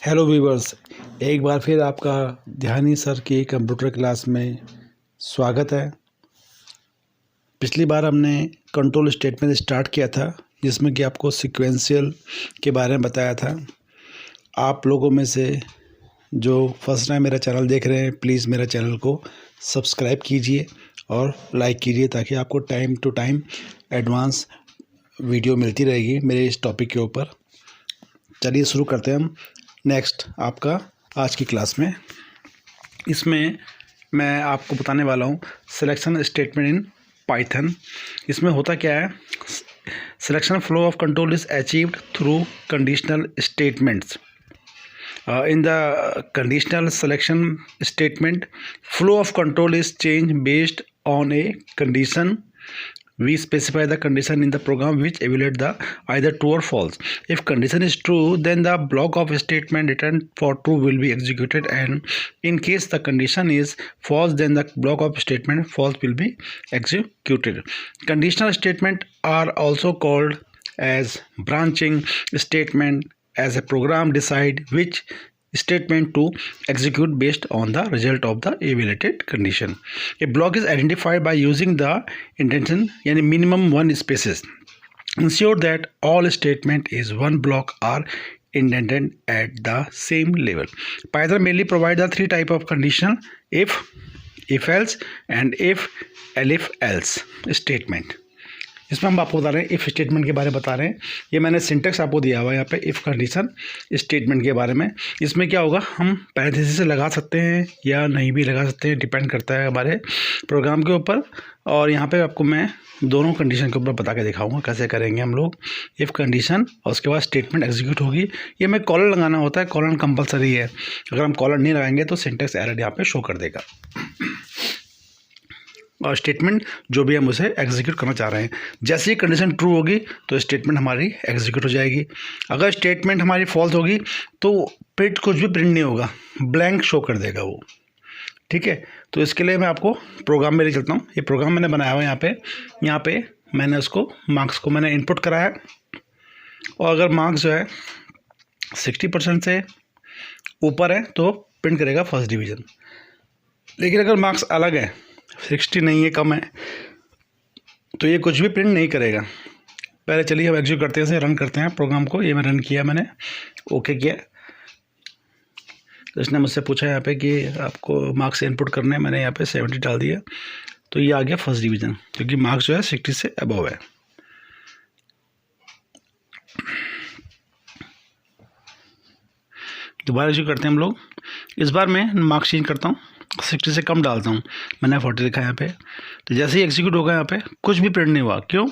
Hello viewers, एक बार फिर आपका ध्यानी सर की कंप्यूटर क्लास में स्वागत है। पिछली बार हमने कंट्रोल स्टेटमेंट स्टार्ट किया था, जिसमें कि आपको सीक्वेंशियल के बारे में बताया था। आप लोगों में से जो फर्स्ट टाइम मेरा चैनल देख रहे हैं, प्लीज़ मेरा चैनल को सब्सक्राइब कीजिए और लाइक कीजिए, ताकि आपको time to time advance video मिलती रहेगी मेरे इस टॉपिक के ऊपर। चलिए शुरू करते हैं हम नेक्स्ट आपका आज की क्लास में। इसमें मैं आपको बताने वाला हूँ सिलेक्शन स्टेटमेंट इन पाइथन। इसमें होता क्या है, selection flow of control is achieved through conditional statements. In the conditional selection statement, flow of control is changed based on a condition. We specify the condition in the program which evaluate the either true or false. If condition is true, then the block of statement returned for true will be executed, and in case the condition is false, then the block of statement false will be executed. Conditional statement are also called as branching statement, as a program decide which statement to execute based on the result of the evaluated condition. A block is identified by using the indentation yani minimum one spaces. Ensure that all statement is one block are indented at the same level. Python mainly provide the three type of condition: if else, and if else statement. इसमें हम आपको बता रहे हैं if statement के बारे में बता रहे हैं। ये मैंने सिंटेक्स आपको दिया हुआ है यहाँ पे इफ़ कंडीशन स्टेटमेंट के बारे में। इसमें क्या होगा, हम पैरेंथेसिस से लगा सकते हैं या नहीं भी लगा सकते हैं, डिपेंड करता है हमारे प्रोग्राम के ऊपर। और यहाँ पे आपको मैं दोनों कंडीशन के ऊपर बता के दिखाऊंगा कैसे करेंगे हम लोग इफ़ कंडीशन, और उसके बाद स्टेटमेंट एग्जीक्यूट होगी। ये में कॉलन लगाना होता है, कॉलन कंपलसरी है। अगर हम कॉलन नहीं लगाएंगे तो सिंटेक्स एरर यहाँ पर शो कर देगा, और स्टेटमेंट जो भी हम उसे एग्जीक्यूट करना चाह रहे हैं। जैसे ही कंडीशन ट्रू होगी तो स्टेटमेंट हमारी एग्जीक्यूट हो जाएगी। अगर स्टेटमेंट हमारी फॉल्स होगी तो कुछ भी प्रिंट नहीं होगा, ब्लैंक शो कर देगा वो। ठीक है, तो इसके लिए मैं आपको प्रोग्राम में ले चलता हूँ। ये प्रोग्राम मैंने बनाया हुआ है। यहाँ पे मैंने उसको मार्क्स को मैंने इनपुट करा है, और अगर मार्क्स जो है 60% से ऊपर है तो प्रिंट करेगा फर्स्ट डिवीज़न। लेकिन अगर मार्क्स अलग है, 60 नहीं है, कम है, तो ये कुछ भी प्रिंट नहीं करेगा। पहले चलिए हम एग्जीक्यूट करते हैं, रन करते हैं प्रोग्राम को। ये मैं रन किया, मैंने ओके किया। तो इसने मुझसे पूछा यहाँ पे कि आपको मार्क्स इनपुट करने हैं, मैंने यहाँ पे 70 डाल दिया, तो ये आ गया फर्स्ट डिवीज़न, क्योंकि मार्क्स जो है 60 से अबव है। दोबारा एग्जीक्यूट करते हैं हम लोग। इस बार मैं मार्क्स चेंज करता हूँ, 60 से कम डालता हूँ, मैंने 40 लिखा है यहाँ पे। तो जैसे ही एग्जीक्यूट होगा यहाँ पे कुछ भी प्रिंट नहीं हुआ। क्यों?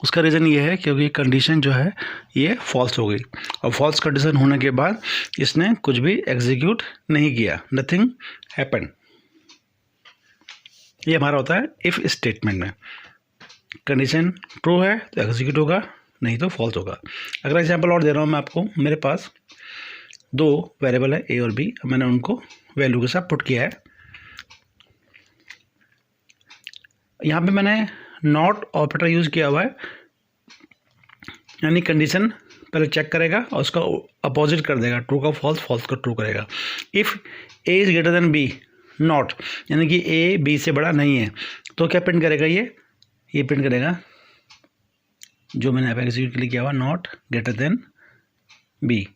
उसका रीज़न ये है क्योंकि कंडीशन जो है ये फॉल्स हो गई, और फॉल्स कंडीशन होने के बाद इसने कुछ भी एग्जीक्यूट नहीं किया, नथिंग हैपन। ये हमारा होता है इफ़ स्टेटमेंट में। कंडीशन ट्रू है तो एग्जीक्यूट होगा, नहीं तो फॉल्स होगा। अगर एग्जाम्पल और दे रहा हूँ मैं आपको, मेरे पास दो वेरिएबल है ए और बी, मैंने उनको वैल्यू के साथ पुट किया है। यहाँ पे मैंने नॉट ऑपरेटर यूज़ किया हुआ है, यानी कंडीशन पहले चेक करेगा और उसका अपोजिट कर देगा, ट्रू का फॉल्स, फॉल्स का ट्रू करेगा। If A is greater than B not, यानी कि ए बी से बड़ा नहीं है, तो क्या प्रिंट करेगा, ये प्रिंट करेगा जो मैंने यहाँ पे एग्जीक्यूट के लिए किया हुआ, not greater than B.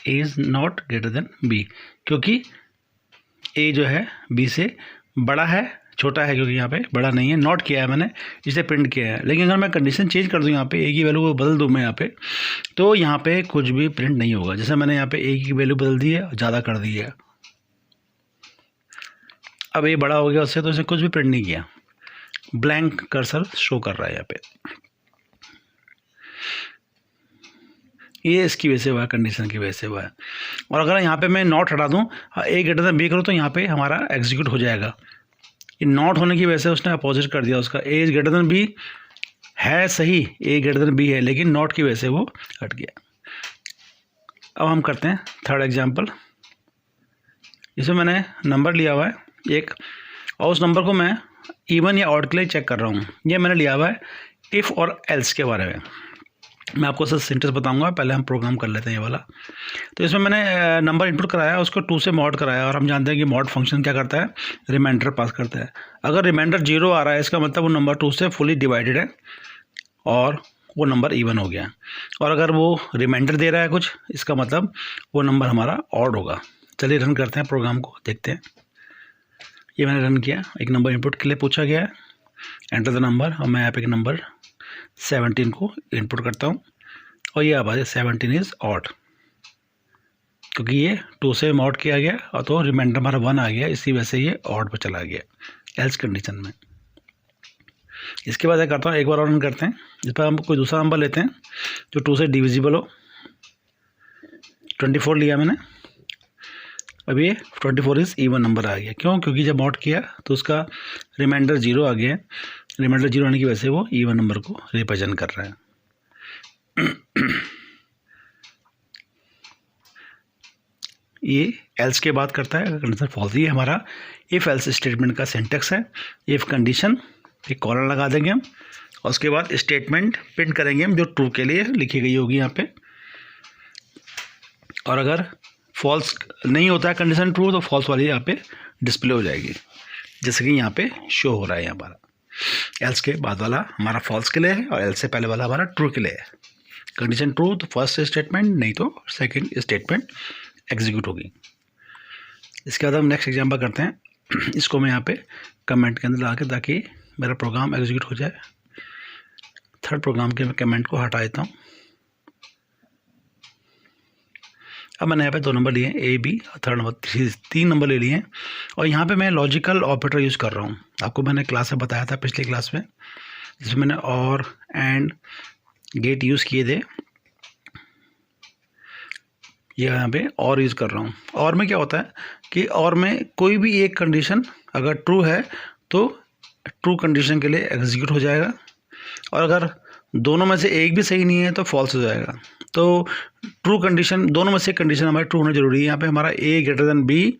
Is not greater than B, क्योंकि ए जो है बी से बड़ा है, छोटा है, क्योंकि यहाँ पे बड़ा नहीं है, नॉट किया है मैंने, इसे प्रिंट किया है। लेकिन अगर मैं कंडीशन चेंज कर दूँ, यहाँ पे ए की वैल्यू को बदल दूँ मैं यहाँ पे, तो यहाँ पे कुछ भी प्रिंट नहीं होगा। जैसे मैंने यहाँ पे ए की वैल्यू बदल दी है, ज़्यादा कर दी है, अब ए बड़ा हो गया उससे, तो इसे कुछ भी प्रिंट नहीं किया, ब्लैंक कर्सर शो कर रहा है यहाँ पे। ये इसकी वजह से हुआ है, कंडीशन की वजह से हुआ है। और अगर यहाँ पे मैं नॉट हटा दूँ, ए ग्रेटर देन बी करूँ, तो यहाँ पे हमारा एग्जीक्यूट हो जाएगा। ये नॉट होने की वजह से उसने अपोजिट कर दिया उसका, ए इज ग्रेटर देन बी है, सही ए ग्रेटर देन बी है, लेकिन नॉट की वजह से वो हट गया। अब हम करते हैं थर्ड एग्जाम्पल। इसमें मैंने नंबर लिया हुआ है एक, और उस नंबर को मैं इवन या ऑड के लिए चेक कर रहा हूँ। ये मैंने लिया हुआ है इफ़ और एल्स के बारे में। मैं आपको सर सिंटेक्स बताऊंगा, पहले हम प्रोग्राम कर लेते हैं ये वाला। तो इसमें मैंने नंबर इनपुट कराया, उसको 2 से मॉड कराया, और हम जानते हैं कि मॉड फंक्शन क्या करता है, रिमाइंडर पास करता है। अगर रिमाइंडर 0 आ रहा है इसका मतलब वो नंबर 2 से फुली डिवाइडेड है और वो नंबर इवन हो गया। और अगर वो रिमाइंडर दे रहा है कुछ, इसका मतलब वो नंबर हमारा ऑड होगा। चलिए रन करते हैं प्रोग्राम को, देखते हैं। ये मैंने रन किया, एक नंबर इनपुट के लिए पूछा गया है, एंटर द नंबर, और मैं यहाँ पे एक नंबर 17 को इनपुट करता हूँ, और ये आवाज़ 17 इज़ ऑड, क्योंकि ये 2 से मॉड किया गया और तो रिमाइंडर हमारा 1 आ गया, इसी वजह से ये ऑड पर चला गया एल्स कंडीशन में। इसके बाद क्या करता हूँ, एक बार और रन करते हैं। इस पर हम कोई दूसरा नंबर लेते हैं जो 2 से डिविजिबल हो। 24 लिया मैंने, अब ये 24 इज़ इवन नंबर आ गया। क्यों? क्योंकि जब मॉड किया तो उसका रिमाइंडर 0 आ गया। रिमाइंडर 0 आने की वजह से वो इवन नंबर को रिप्रेजेंट कर रहा है। ये एल्स के बात करता है, कंडीशन फॉल्स। ये हमारा इफ़ एल्स स्टेटमेंट का सिंटेक्स है। इफ़ कंडीशन, एक कॉलन लगा देंगे हम, और उसके बाद स्टेटमेंट प्रिंट करेंगे हम जो ट्रू के लिए लिखी गई होगी यहाँ पे। और अगर फॉल्स नहीं होता है कंडीशन ट्रू, तो फॉल्स वाली यहाँ पे डिस्प्ले हो जाएगी, जैसे कि यहाँ पे शो हो रहा है। यहाँ हमारा एल्स के बाद वाला हमारा फॉल्स के लिए है, और एल्स से पहले वाला हमारा ट्रू के लिए है। कंडीशन ट्रू तो फर्स्ट स्टेटमेंट, नहीं तो सेकंड स्टेटमेंट एग्जीक्यूट होगी। इसके बाद हम नेक्स्ट एग्जाम्पल करते हैं। इसको मैं यहाँ पे कमेंट के अंदर ला के, ताकि मेरा प्रोग्राम एग्जीक्यूट हो जाए। थर्ड प्रोग्राम के मैं कमेंट को हटा देता हूँ। अब मैंने यहाँ पे 2 नंबर लिए हैं, ए बी, और थर्ड नंबर 3 नंबर ले लिए हैं, और यहाँ पे मैं लॉजिकल ऑपरेटर यूज़ कर रहा हूँ। आपको मैंने क्लास में बताया था, पिछली क्लास में, जिसमें मैंने और एंड गेट यूज़ किए थे। ये यहाँ पे और यूज़ कर रहा हूँ। और में क्या होता है कि और में कोई भी एक कंडीशन अगर ट्रू है तो ट्रू कंडीशन के लिए एग्जीक्यूट हो जाएगा, और अगर दोनों में से एक भी सही नहीं है तो फॉल्स हो जाएगा। तो ट्रू कंडीशन, दोनों में से कंडीशन हमारे ट्रू होना जरूरी है। यहाँ पे हमारा ए ग्रेटर देन बी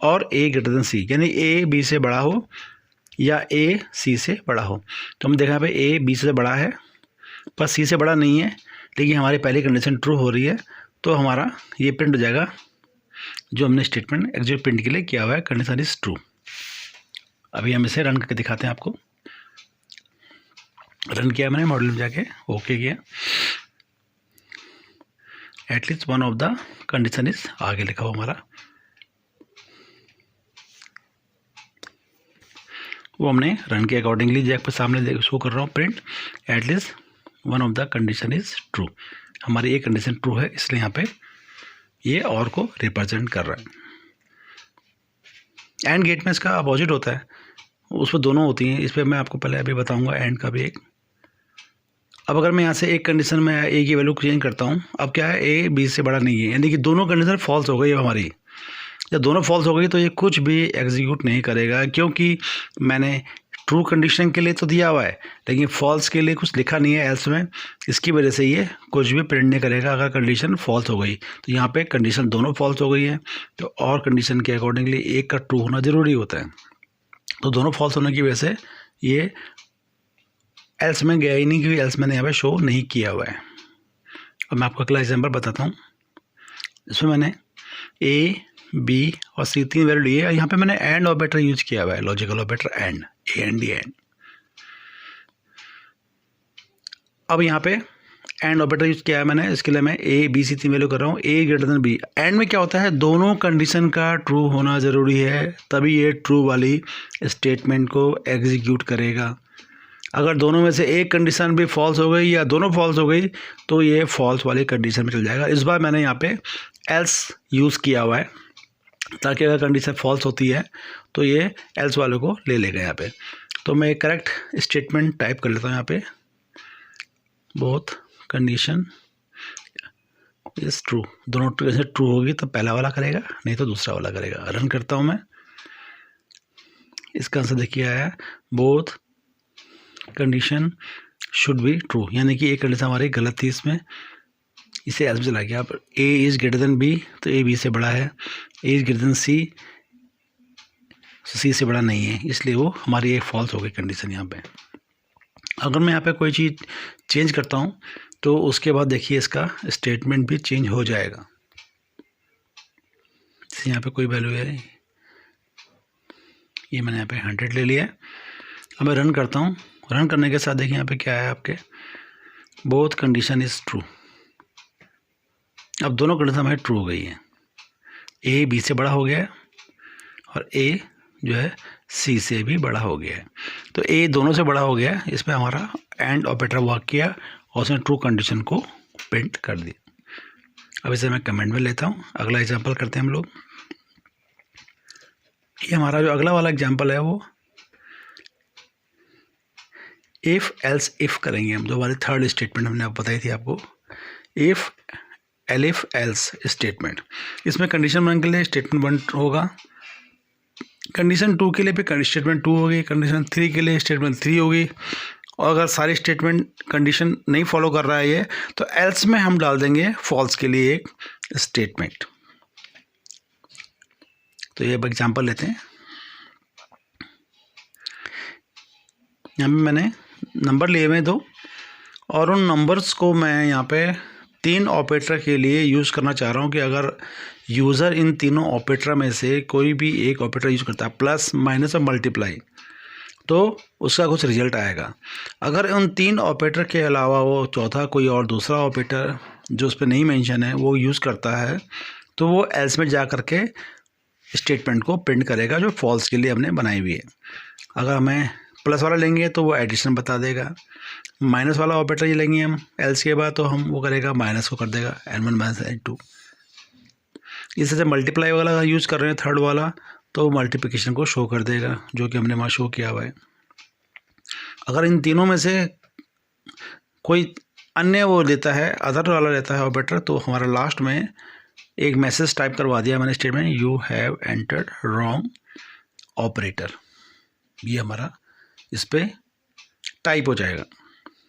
और ए ग्रेटर देन सी, यानी ए बी से बड़ा हो या ए सी से बड़ा हो। तो हम देखा यहाँ पे ए बी से बड़ा है पर सी से बड़ा नहीं है, लेकिन हमारी पहली कंडीशन ट्रू हो रही है, तो हमारा ये प्रिंट हो जाएगा जो हमने स्टेटमेंट एग्जीक्यूट प्रिंट के लिए किया हुआ है, कंडीशन इज ट्रू। अभी हम इसे रन करके दिखाते हैं आपको। रन किया मैंने मॉड्यूल में जाके, ओके किया, at least one of the condition is आगे लिखा हुआ हमारा, वो हमने रन के अकॉर्डिंगली जैक पे सामने शो कर रहा हूँ, print at least one of the condition is true. हमारी ये कंडीशन ट्रू है, इसलिए यहाँ पे ये और को रिप्रेजेंट कर रहा है। एंड गेट में इसका अपोजिट होता है, उस पर दोनों होती हैं। इस पर मैं आपको पहले अभी बताऊंगा एंड का भी एक। अब अगर मैं यहाँ से एक कंडीशन में ए की वैल्यू चेंज करता हूँ, अब क्या है, ए बी से बड़ा नहीं है, यानी कि दोनों कंडीशन फॉल्स हो गई है हमारी। जब दोनों फॉल्स हो गई तो ये कुछ भी एग्जीक्यूट नहीं करेगा, क्योंकि मैंने ट्रू कंडीशन के लिए तो दिया हुआ है, लेकिन फॉल्स के लिए कुछ लिखा नहीं है एल्स में। इसकी वजह से ये कुछ भी प्रिंट नहीं करेगा अगर कंडीशन फॉल्स हो गई। तो यहाँ पे कंडीशन दोनों फॉल्स हो गई है, तो और कंडीशन के अकॉर्डिंगली एक का ट्रू होना ज़रूरी होता है। तो दोनों फॉल्स होने की वजह से ये एल्स में गया ही नहीं, क्योंकि एल्स मैंने यहाँ पे शो नहीं किया हुआ है। अब मैं आपको अगला एग्जाम्पल बताता हूँ। इसमें मैंने ए बी और सी 3 वैल्यू लिए, और यहाँ पे मैंने एंड ऑपरेटर यूज किया हुआ है, logical operator and, A and D and. अब यहाँ पे एंड ऑपरेटर यूज किया है मैंने, इसके लिए मैं ए बी सी 3 वैल्यू कर रहा हूँ, ए ग्रेटर देन बी। एंड में क्या होता है, दोनों कंडीशन का ट्रू होना ज़रूरी है, तभी ये ट्रू वाली स्टेटमेंट को एग्जीक्यूट करेगा। अगर दोनों में से एक कंडीशन भी फॉल्स हो गई या दोनों फॉल्स हो गई तो ये फॉल्स वाली कंडीशन में चल जाएगा। इस बार मैंने यहाँ पे एल्स यूज़ किया हुआ है, ताकि अगर कंडीशन फॉल्स होती है तो ये एल्स वालों को ले लेगा यहाँ पे। तो मैं एक करेक्ट स्टेटमेंट टाइप कर लेता हूँ यहाँ पे, बोथ कंडीशन इज ट्रू। दोनों कंडीशन ट्रू होगी तो पहला वाला करेगा, नहीं तो दूसरा वाला करेगा। रन करता हूँ मैं, इसका आंसर देखिए आया, both condition should be true, यानी कि एक कंडीशन हमारी गलत थी इसमें, इसे एल्स में चला गया। अब A is greater than B, तो ए बी से बड़ा है, A is greater than C, C से बड़ा नहीं है, इसलिए वो हमारी एक फॉल्स हो गई कंडीशन यहाँ पे। अगर मैं यहाँ पे कोई चीज़ चेंज करता हूँ तो उसके बाद देखिए इसका स्टेटमेंट भी चेंज हो जाएगा। यहाँ पे कोई वैल्यू है, ये मैंने यहाँ पे 100 ले लिया है। अब मैं रन करता हूँ। रन करने के साथ देखिए यहाँ पे क्या है आपके, बोथ कंडीशन इज़ ट्रू। अब दोनों कंडीशन हमारी ट्रू हो गई है। ए बी से बड़ा हो गया है और ए जो है सी से भी बड़ा हो गया है। तो ए दोनों से बड़ा हो गया है, इस पर हमारा एंड ऑपरेटर वर्क किया और उसने ट्रू कंडीशन को प्रिंट कर दिया। अब इसे मैं कमेंट में लेता हूँ। अगला एग्जांपल करते हैं हम लोग। ये हमारा जो अगला वाला एग्जांपल है वो इफ़ एल्स इफ़ करेंगे हम, जो हमारी थर्ड स्टेटमेंट हमने बताई थी आपको, इफ़ एलिफ एल्स स्टेटमेंट। इसमें कंडीशन 1 के लिए स्टेटमेंट 1 होगा, कंडीशन 2 के लिए भी स्टेटमेंट 2 होगी, कंडीशन 3 के लिए स्टेटमेंट 3 होगी। और अगर सारी स्टेटमेंट कंडीशन नहीं फॉलो कर रहा है ये, तो एल्स में हम डाल देंगे फॉल्स के लिए एक स्टेटमेंट। तो ये अब एग्जांपल लेते हैं। यहाँ पे मैंने नंबर लिए हुए 2 और उन नंबर्स को मैं यहाँ पे 3 ऑपरेटर के लिए यूज़ करना चाह रहा हूँ कि अगर यूज़र इन तीनों ऑपरेटर में से कोई भी एक ऑपरेटर यूज़ करता है, प्लस माइनस और मल्टीप्लाई, तो उसका कुछ रिजल्ट आएगा। अगर उन 3 ऑपरेटर के अलावा वो चौथा कोई और दूसरा ऑपरेटर जो उस पर नहीं मेंशन है वो यूज़ करता है, तो वो एल्स में जा कर के स्टेटमेंट को प्रिंट करेगा जो फॉल्स के लिए हमने बनाई हुई है। अगर हमें प्लस वाला लेंगे तो वो एडिशन बता देगा, माइनस वाला ऑपरेटर ये लेंगे हम एल्स के बाद, तो हम वो करेगा माइनस को कर देगा n1 माइनस n2। इस तरह से मल्टीप्लाई वाला यूज़ कर रहे हैं थर्ड वाला, तो मल्टीप्लिकेशन को शो कर देगा जो कि हमने वहाँ शो किया हुआ है। अगर इन तीनों में से कोई अन्य वो लेता है, अदर वाला लेता है ऑपरेटर, तो हमारा लास्ट में एक मैसेज टाइप करवा दिया मैंने statement, you have entered wrong operator. ये हमारा इस पर टाइप हो जाएगा।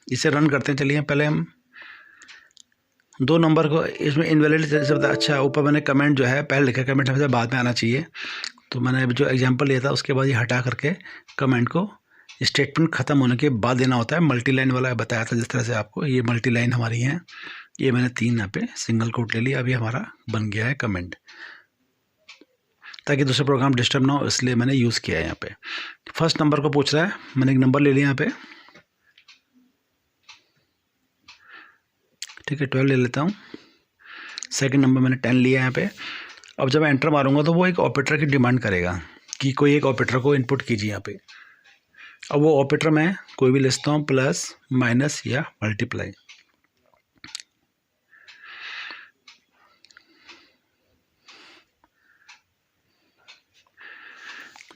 इसे रन करते हैं। चलिए पहले हम 2 नंबर को इसमें इनवैलिड से बता, अच्छा ऊपर मैंने कमेंट जो है पहले लिखा, कमेंट हमेशा बाद में आना चाहिए, तो मैंने जो एग्जांपल लिया था उसके बाद ये हटा करके कमेंट को स्टेटमेंट ख़त्म होने के बाद देना होता है। मल्टी लाइन वाला बताया था जिस तरह से आपको, ये मल्टी लाइन हमारी है। ये मैंने 3 यहाँ पे सिंगल कोट ले लिया। अभी हमारा बन गया है कमेंट, ताकि दूसरा प्रोग्राम डिस्टर्ब ना हो, इसलिए मैंने यूज़ किया है। यहाँ पे फर्स्ट नंबर को पूछ रहा है, मैंने एक नंबर ले लिया यहाँ पे, ठीक है 12 ले लेता हूँ। सेकंड नंबर मैंने 10 लिया यहाँ पे। अब जब मैं एंटर मारूंगा तो वो एक ऑपरेटर की डिमांड करेगा कि कोई एक ऑपरेटर को इनपुट कीजिए यहाँ पे। अब वो ऑपरेटर मैं कोई भी लिखता हूँ, प्लस माइनस या मल्टीप्लाई।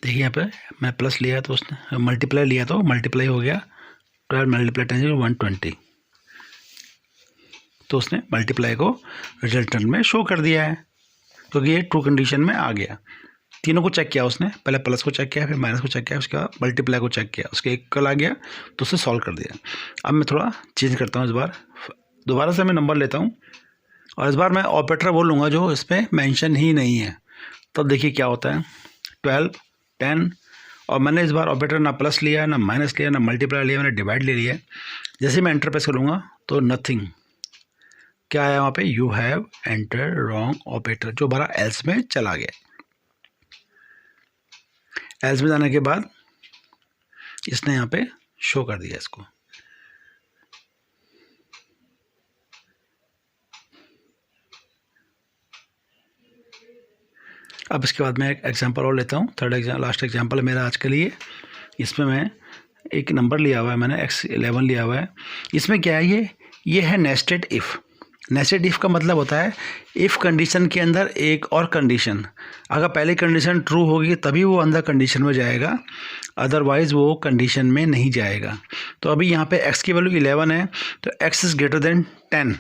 देखिए यहाँ पे मैं प्लस लिया तो उसने मल्टीप्लाई लिया तो मल्टीप्लाई हो गया, 12 मल्टीप्लाई 10 120, तो उसने मल्टीप्लाई को रिजल्टेंट में शो कर दिया है क्योंकि ये ट्रू कंडीशन में आ गया। तीनों को चेक किया उसने, पहले प्लस को चेक किया, फिर माइनस को चेक किया, उसके बाद मल्टीप्लाई को चेक किया, उसके इक्वल आ गया तो उसे सॉल्व कर दिया। अब मैं थोड़ा चेंज करता हूँ, इस बार दोबारा से मैं नंबर लेता हूँ और इस बार मैं ऑपरेटर बोलूँगा जो इस पर मैंशन ही नहीं है। तब देखिए क्या होता है, 12 10, और मैंने इस बार ऑपरेटर ना प्लस लिया, ना माइनस लिया, ना मल्टीप्लाई लिया, मैंने डिवाइड ले लिया। जैसे मैं एंटर प्रेस करूँगा तो नथिंग, क्या आया वहाँ पे, you have entered wrong operator, जो हमारा एल्स में चला गया। एल्स में जाने के बाद इसने यहाँ पे शो कर दिया इसको। अब इसके बाद मैं एक एग्जांपल और लेता हूँ, लास्ट एग्जांपल है मेरा आज के लिए। इसमें मैं एक नंबर लिया हुआ है, मैंने x11 लिया हुआ है। इसमें क्या है, ये है नेस्टेड इफ़। नेस्टेड इफ़ का मतलब होता है इफ़ कंडीशन के अंदर एक और कंडीशन, अगर पहली कंडीशन ट्रू होगी तभी वो अंदर कंडीशन में जाएगा, अदरवाइज़ वो कंडीशन में नहीं जाएगा। तो अभी यहाँ पे x की वैल्यू 11 है तो x इज़ ग्रेटर देन 10,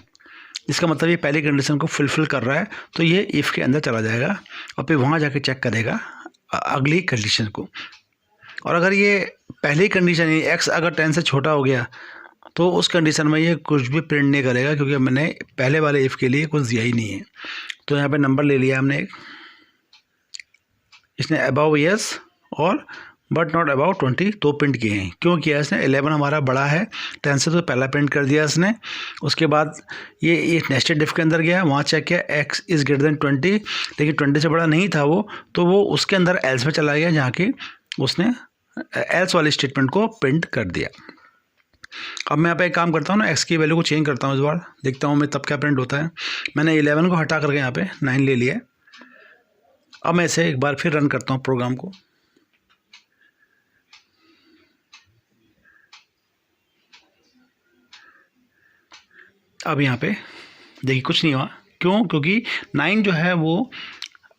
इसका मतलब ये पहली कंडीशन को फुलफिल कर रहा है, तो ये इफ़ के अंदर चला जाएगा और फिर वहाँ जाके चेक करेगा अगली कंडीशन को। और अगर ये पहली कंडीशन है x अगर 10 से छोटा हो गया तो उस कंडीशन में ये कुछ भी प्रिंट नहीं करेगा, क्योंकि मैंने पहले वाले इफ़ के लिए कुछ दिया ही नहीं है। तो यहाँ पे नंबर ले लिया हमने, इसने अबव यस और बट नॉट अबाउट 20, तो प्रिंट किए हैं। क्यों किया इसने? 11 हमारा बड़ा है 10 से, तो पहला प्रिंट कर दिया इसने। उसके बाद ये नेस्टेड इफ के अंदर गया, वहाँ चेक किया x इज़ ग्रेटर देन 20, लेकिन 20 से बड़ा नहीं था वो, तो वो उसके अंदर एल्स में चला गया, जहाँ की उसने एल्स वाली स्टेटमेंट को प्रिंट कर दिया। अब मैं यहाँ पे एक काम करता हूँ ना, x की वैल्यू को चेंज करता हूँ इस बार, देखता हूँ मैं तब क्या प्रिंट होता है। मैंने 11 को हटा करके यहाँ पे 9 ले लिया। अब मैं इसे एक बार फिर रन करता हूँ प्रोग्राम को। अब यहाँ पे देखिए कुछ नहीं हुआ। क्यों? क्योंकि 9 जो है वो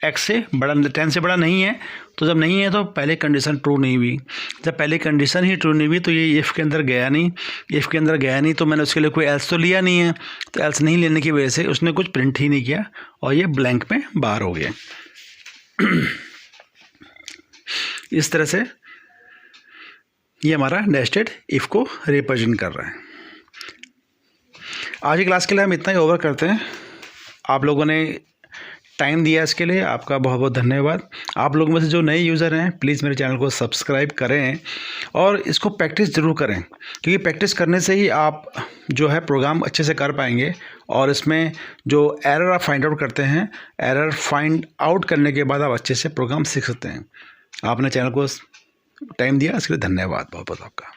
x से बड़ा, 10 से बड़ा नहीं है। तो जब नहीं है तो पहले कंडीशन ट्रू नहीं हुई। जब पहले कंडीशन ही ट्रू नहीं हुई तो ये इफ़ के अंदर गया नहीं। इफ़ के अंदर गया नहीं तो मैंने उसके लिए कोई एल्स तो लिया नहीं है, तो एल्स नहीं लेने की वजह से उसने कुछ प्रिंट ही नहीं किया और ये ब्लैंक में बाहर हो गया। इस तरह से ये हमारा नेस्टेड इफ़ को रिप्रेजेंट कर रहा है। आज की क्लास के लिए हम इतना ही ओवर करते हैं। आप लोगों ने टाइम दिया इसके लिए आपका बहुत बहुत धन्यवाद। आप लोगों में से जो नए यूज़र हैं प्लीज़ मेरे चैनल को सब्सक्राइब करें और इसको प्रैक्टिस ज़रूर करें, क्योंकि प्रैक्टिस करने से ही आप जो है प्रोग्राम अच्छे से कर पाएंगे। और इसमें जो एरर आप फाइंड आउट करते हैं, एरर फाइंड आउट करने के बाद आप अच्छे से प्रोग्राम सीख सकते हैं। आपने चैनल को टाइम दिया इसके लिए धन्यवाद बहुत बहुत आपका।